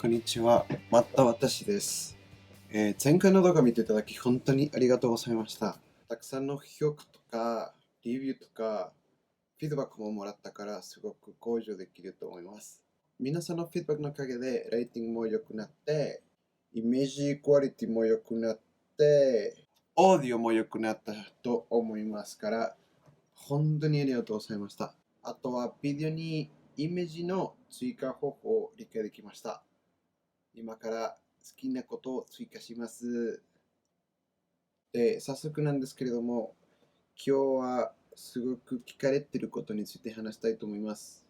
こんにちは、また私です。前回の動画見ていただき本当にありがとうございました。たくさんの評価とか、レビューとか、フィードバックももらったからすごく向上できると思います。皆さんのフィードバックのおかげで、ライティングも良くなって、イメージクオリティも良くなって、オーディオも良くなったと思いますから、本当にありがとうございました。あとはビデオにイメージの追加方法を理解できました。今から好きなことを追加します。で、早速なんですけれども、今日はすごく聞かれていることについて話したいと思います。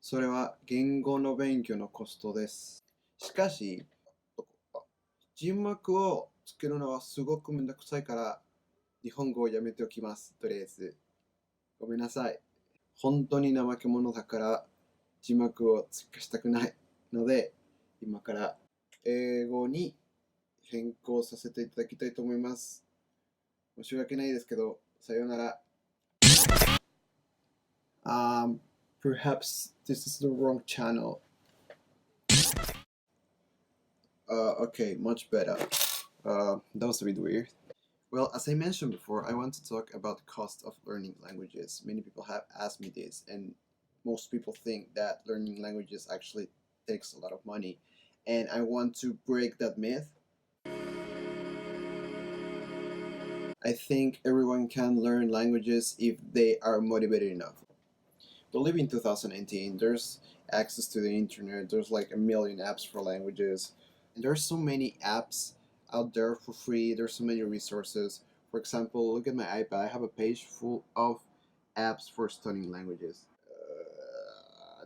それは言語の勉強のコストです。しかし、字幕を作るのはすごくめんどくさいから、日本語をやめておきます。とりあえず。ごめんなさい。本当に怠け者だから字幕を追加したくないので、今から英語に変更させていただきたいと思います。申し訳ないですけど、さようなら。Perhaps this is the wrong channel. Okay, much better. That was a bit weird. Well, as I mentioned before, I want to talk about the cost of learning languages. Many people have asked me this, and most people think that learning languages actually takes a lot of money. And I want to break that myth. I think everyone can learn languages if they are motivated enough. We live in 2019, there's access to the internet, there's like a million apps for languages. And there's so many apps out there for free, there's so many resources. For example, look at my iPad, I have a page full of apps for studying languages.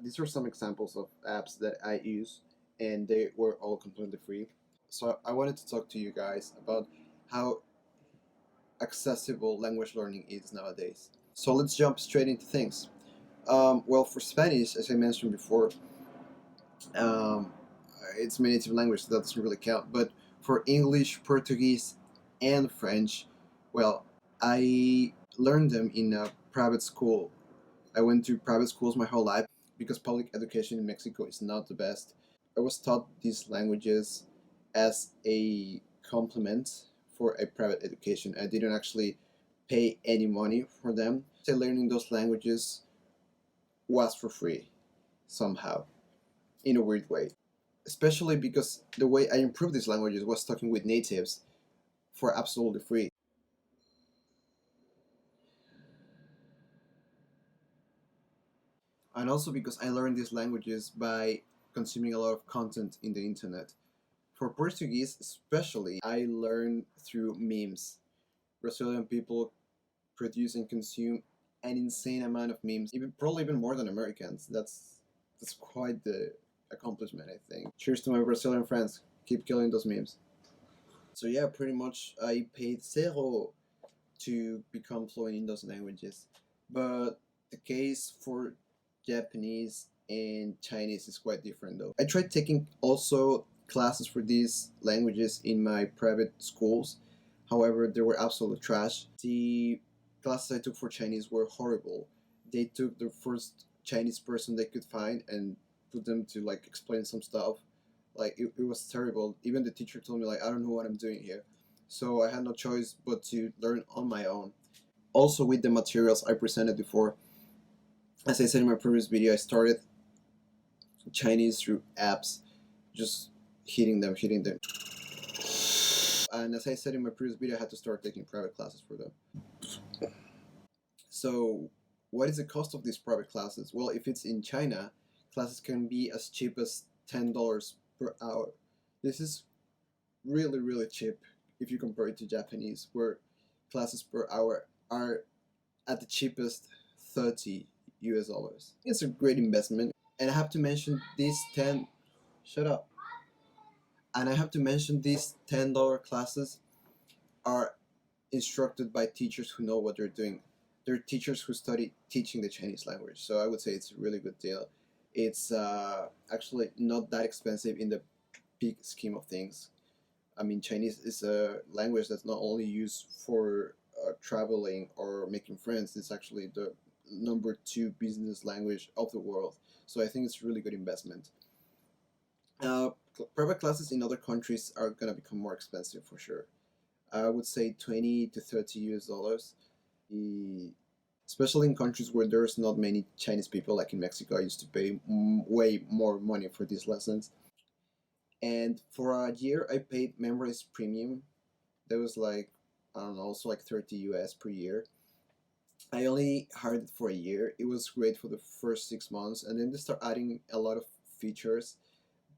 These are some examples of apps that I use, and they were all completely free. So I wanted to talk to you guys about how accessible language learning is nowadays. So let's jump straight into things. Well, for Spanish, as I mentioned before, um, it's my native language, so that doesn't really count. But for English, Portuguese, and French, well, I learned them in a private school. I went to private schools my whole life because public education in Mexico is not the best. I was taught these languages as a complement for a private education. I didn't actually pay any money for them. So learning those languages was for free somehow, in a weird way. Especially because the way I improved these languages was talking with natives for absolutely free. And also because I learned these languages by consuming a lot of content in the internet. For Portuguese especially, I learned through memes. Brazilian people produce and consume an insane amount of memes, probably even more than Americans. That's quite the accomplishment, I think. Cheers to my Brazilian friends. Keep killing those memes. So yeah, pretty much I paid zero to become fluent in those languages. But the case for Japanese and Chinese is quite different though. I tried taking also classes for these languages in my private schools. However, they were absolute trash. The classes I took for Chinese were horrible. They took the first Chinese person they could find and put them to like explain some stuff. Like it was terrible. Even the teacher told me like I don't know what I'm doing here. So I had no choice but to learn on my own. Also with the materials I presented before, as I said in my previous video, I started Chinese through apps, just hitting them. And as I said in my previous video, I had to start taking private classes for them. So what is the cost of these private classes? Well, if it's in China, classes can be as cheap as $10 per hour. This is really, really cheap if you compare it to Japanese, where classes per hour are at the cheapest $30 US. It's a great investment. And I have to mention these 10 shut up. And I have to mention these $10 classes are instructed by teachers who know what they're doing. They're teachers who study teaching the Chinese language. So I would say it's a really good deal. It's actually not that expensive in the big scheme of things. I mean, Chinese is a language that's not only used for traveling or making friends. It's actually the number 2 business language of the world. So I think it's a really good investment. Private classes in other countries are gonna become more expensive for sure. I would say 20 to 30 US dollars. Especially in countries where there's not many Chinese people, like in Mexico, I used to pay way more money for these lessons. And for a year, I paid Memories Premium. That was like, I don't know, also like 30 US per year. I only hired it for a year. It was great for the first 6 months, and then they start adding a lot of features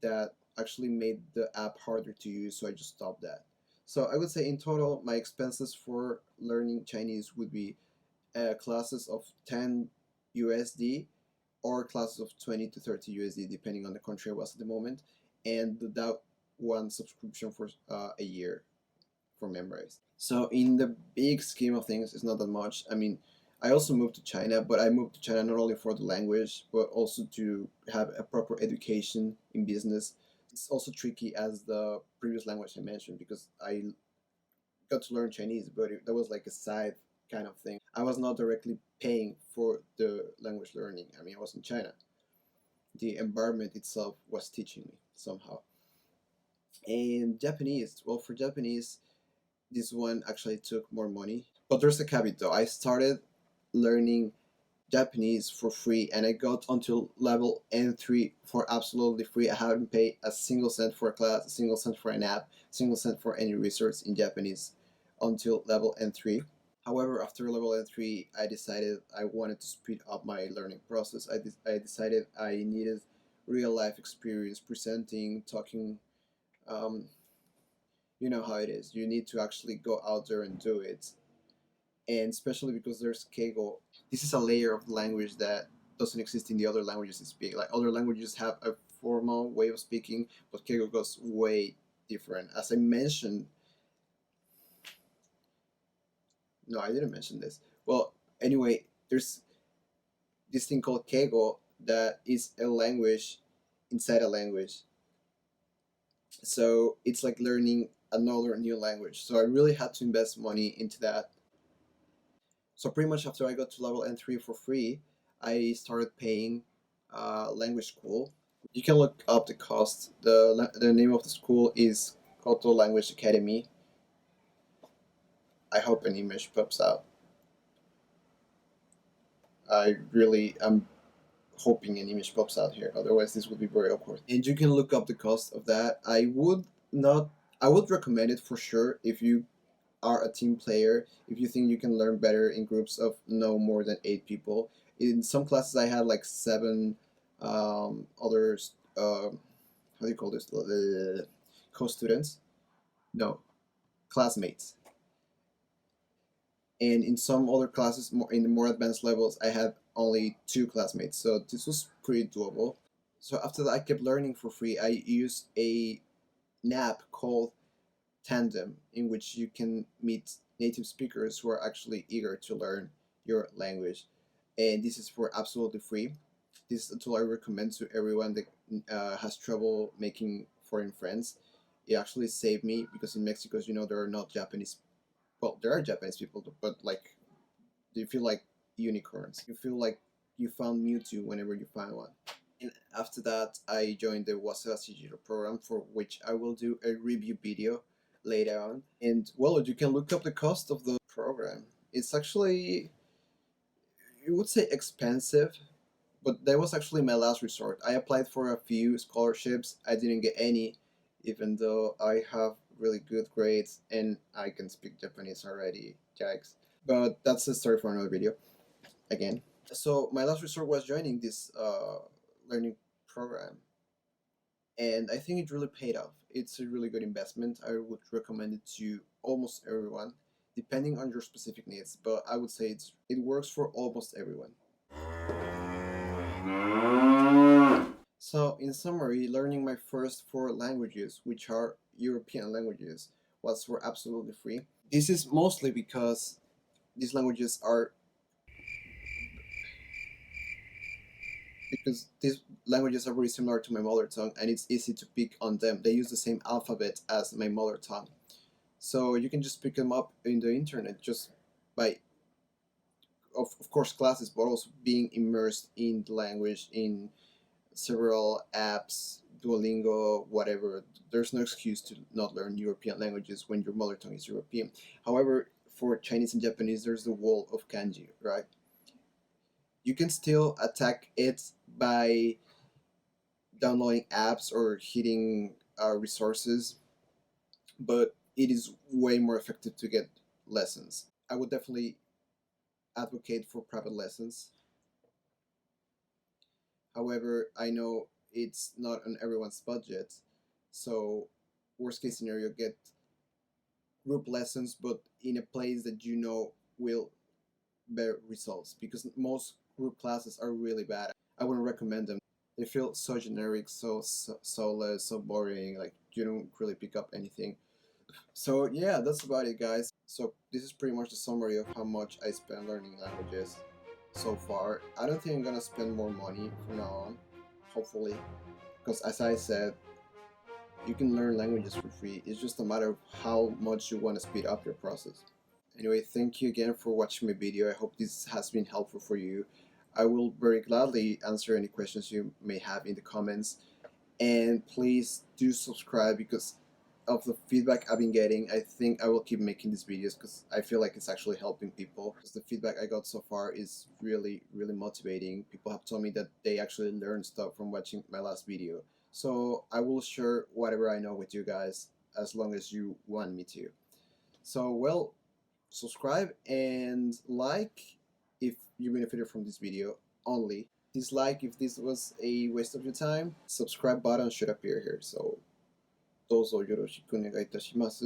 that actually made the app harder to use, so I just stopped that. So I would say in total, my expenses for learning Chinese would be classes of 10 USD or classes of 20 to 30 USD, depending on the country I was at the moment, and that one subscription for a year for Memrise. So in the big scheme of things, it's not that much. I mean, I also moved to China, but I moved to China not only for the language, but also to have a proper education in business. It's also tricky as the previous language I mentioned because I got to learn Chinese, but that was like a side kind of thing. I was not directly paying for the language learning. I mean, I was in China. The environment itself was teaching me somehow. And Japanese, well, for Japanese, this one actually took more money. But there's a caveat though. I started learning Japanese for free and I got until level N3 for absolutely free. I haven't paid a single cent for a class, a single cent for an app, a single cent for any research in Japanese until level N3. However, after level N3, I decided I wanted to speed up my learning process. I decided I needed real life experience presenting, talking. Um, you know how it is. You need to actually go out there and do it. And especially because there's Keigo, this is a layer of language that doesn't exist in the other languages you speak. Like other languages have a formal way of speaking, but Keigo goes way different. As I mentioned, no, I didn't mention this. Well, anyway, there's this thing called Keigo that is a language inside a language. So it's like learning another new language. So I really had to invest money into that. So pretty much after I got to level N3 for free, I started paying language school. You can look up the cost. The name of the school is Koto Language Academy. I hope an image pops out. I really am hoping an image pops out here. Otherwise, this would be very awkward. And you can look up the cost of that. I would not. I would recommend it for sure if you are a team player, if you think you can learn better in groups of no more than 8 people. In some classes, I had like seven others. How do you call this? Co-students? No, classmates. And in some other classes, more in the more advanced levels, I had only two classmates. So this was pretty doable. So after that, I kept learning for free. I used an app called Tandem, in which you can meet native speakers who are actually eager to learn your language. And this is for absolutely free. This is a tool I recommend to everyone that has trouble making foreign friends. It actually saved me because in Mexico, as you know, there are not Japanese. Well, there are Japanese people, but like you feel like unicorns. You feel like you found Mewtwo whenever you find one. And after that, I joined the Waseda Digital program, for which I will do a review video later on. And well, you can look up the cost of the program. It's actually, you would say expensive, but that was actually my last resort. I applied for a few scholarships. I didn't get any, even though I have really good grades and I can speak Japanese already. Yikes. But that's a story for another video again. So my last resort was joining this learning program, and I think it really paid off. It's a really good investment. I would recommend it to almost everyone, depending on your specific needs. But I would say it works for almost everyone. So in summary, learning my first four languages, which are European languages, was for absolutely free. This is mostly because these languages are because these languages are very similar to my mother tongue and it's easy to pick on them. They use the same alphabet as my mother tongue. So you can just pick them up in the internet just by, of course, classes, but also being immersed in the language in several apps, Duolingo, whatever. There's no excuse to not learn European languages when your mother tongue is European. However, for Chinese and Japanese, there's the wall of kanji, right? You can still attack it by downloading apps or hitting resources, but it is way more effective to get lessons. I would definitely advocate for private lessons. However, I know it's not on everyone's budget, so worst case scenario, get group lessons, but in a place that you know will bear results, because most group classes are really bad. I wouldn't recommend them. They feel so generic, so soulless, so boring. Like you don't really pick up anything. So yeah, that's about it, guys. So this is pretty much the summary of how much I spend learning languages so far. I don't think I'm gonna spend more money from now on, hopefully, because as I said, you can learn languages for free. It's just a matter of how much you want to speed up your process. Anyway, thank you again for watching my video. I hope this has been helpful for you. I will very gladly answer any questions you may have in the comments. And please do subscribe, because of the feedback I've been getting. I think I will keep making these videos because I feel like it's actually helping people. Because the feedback I got so far is really, really motivating. People have told me that they actually learned stuff from watching my last video. So I will share whatever I know with you guys as long as you want me to. So, well, subscribe and like if you benefited from this video only. Dislike if this was a waste of your time. Subscribe button should appear here. So どうぞよろしくお願いいたします。